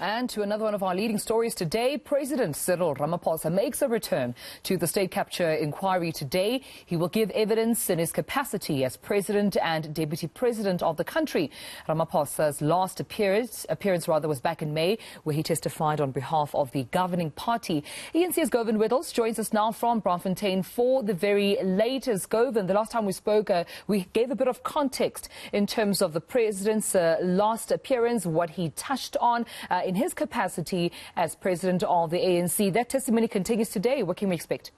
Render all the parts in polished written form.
And to another one of our leading stories today, President Cyril Ramaphosa makes a return to the state capture inquiry today. He will give evidence in his capacity as president and deputy president of the country. Ramaphosa's last appearance was back in May, where he testified on behalf of the governing party. eNCA's Govan Whittles joins us now from Braamfontein for the very latest. Govan, the last time we spoke, we gave a bit of context in terms of the president's last appearance, what he touched on in his capacity as president of the ANC. That testimony continues today. What can we expect?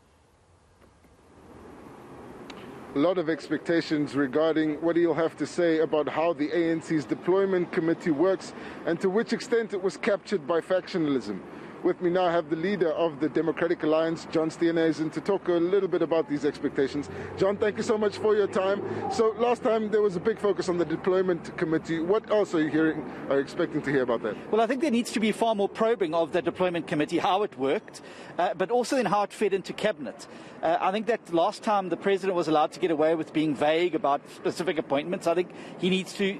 A lot of expectations regarding what he'll have to say about how the ANC's deployment committee works and to which extent it was captured by factionalism. With me now I have the leader of the Democratic Alliance, John Steenhuisen, to talk a little bit about these expectations. John, thank you so much for your time. So last time there was a big focus on the deployment committee. What else are you expecting to hear about that? Well, I think there needs to be far more probing of the deployment committee, how it worked, but also in how it fed into cabinet. I think that last time the president was allowed to get away with being vague about specific appointments. I think he needs to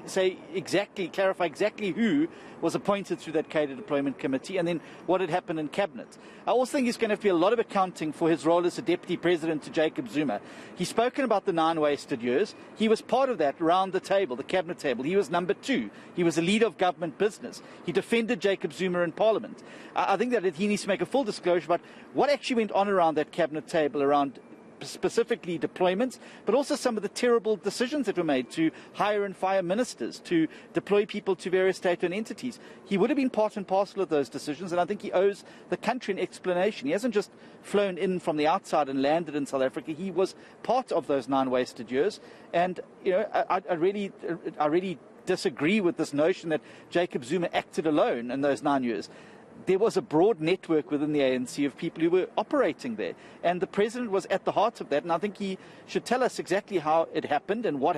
clarify exactly who was appointed through that cadre deployment committee and then what had happened in cabinet. I also think he's going to have to be a lot of accounting for his role as a deputy president to Jacob Zuma. He's spoken about the 9 wasted years. He was part of that round the table, the cabinet table. He was number 2. He was a leader of government business. He defended Jacob Zuma in parliament. I think that he needs to make a full disclosure about what actually went on around that cabinet table, around specifically deployments, but also some of the terrible decisions that were made to hire and fire ministers, to deploy people to various state-owned entities. He would have been part and parcel of those decisions, and I think he owes the country an explanation. He hasn't just flown in from the outside and landed in South Africa. He was part of those 9 wasted years, and I really disagree with this notion that Jacob Zuma acted alone in those 9 years. There was a broad network within the ANC of people who were operating there. And the president was at the heart of that. And I think he should tell us exactly how it happened and what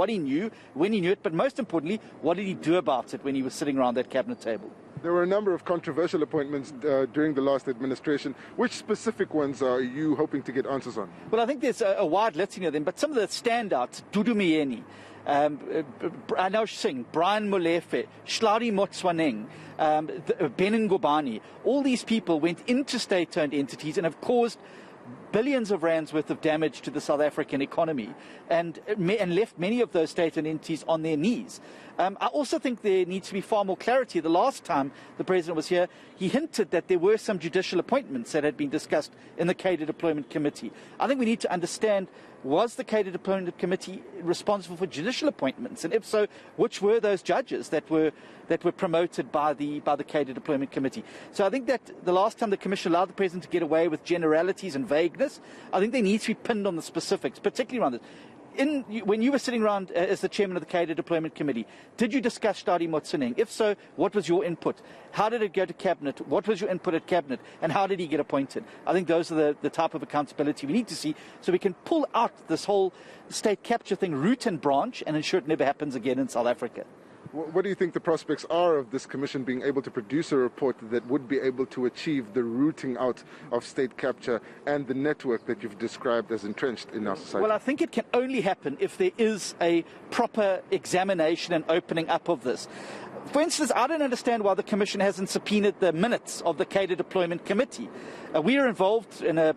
he knew, when he knew it. But most importantly, what did he do about it when he was sitting around that cabinet table? There were a number of controversial appointments during the last administration. Which specific ones are you hoping to get answers on? Well, I think there's a wide litany of them. But some of the standouts, Dudu Myeni, Arnaud Singh, Brian Molefe, Shlari Motswaneng, Benin Gobani, all these people went into state-owned entities and have caused billions of rands worth of damage to the South African economy and left many of those state-owned entities on their knees. I also think there needs to be far more clarity. The last time the president was here, he hinted that there were some judicial appointments that had been discussed in the cadre deployment committee. I think we need to understand, was the cadre deployment committee responsible for judicial appointments? And if so, which were those judges that were promoted by the cadre deployment committee? So I think that the last time the commission allowed the president to get away with generalities and vagueness, I think they need to be pinned on the specifics, particularly around this. When you were sitting around as the chairman of the cadre deployment committee, did you discuss Shlari Motswaneng? If so, what was your input? How did it go to cabinet? What was your input at cabinet? And how did he get appointed? I think those are the type of accountability we need to see so we can pull out this whole state capture thing root and branch and ensure it never happens again in South Africa. What do you think the prospects are of this commission being able to produce a report that would be able to achieve the rooting out of state capture and the network that you've described as entrenched in our society? Well, I think it can only happen if there is a proper examination and opening up of this. For instance, I don't understand why the Commission hasn't subpoenaed the minutes of the cadre deployment committee. We are involved in a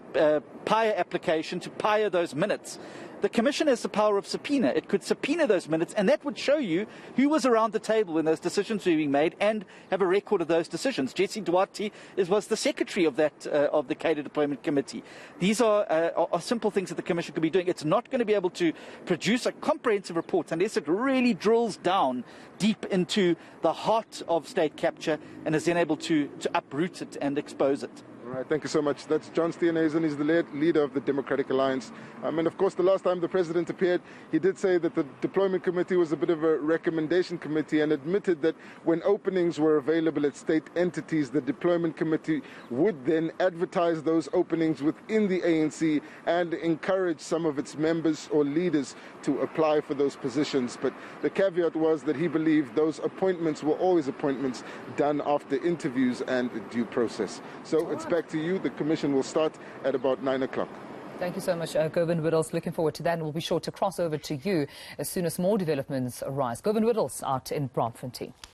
PIA application to PIA those minutes. The Commission has the power of subpoena. It could subpoena those minutes, and that would show you who was around the table when those decisions were being made and have a record of those decisions. Jesse Duarte was the secretary of the cadre deployment committee. These are simple things that the Commission could be doing. It's not going to be able to produce a comprehensive report unless it really drills down deep into the heart of state capture and is then able to uproot it and expose it. All right, thank you so much. That's John Steenhuisen. He's the leader of the Democratic Alliance. And of course, the last time the president appeared, he did say that the deployment committee was a bit of a recommendation committee and admitted that when openings were available at state entities, the deployment committee would then advertise those openings within the ANC and encourage some of its members or leaders to apply for those positions. But the caveat was that he believed those appointments were always appointments done after interviews and due process. So it's back to you. The commission will start at about 9 o'clock. Thank you so much, Govan Whittles. Looking forward to that, and we'll be sure to cross over to you as soon as more developments arise. Govan Whittles out in Braamfontein.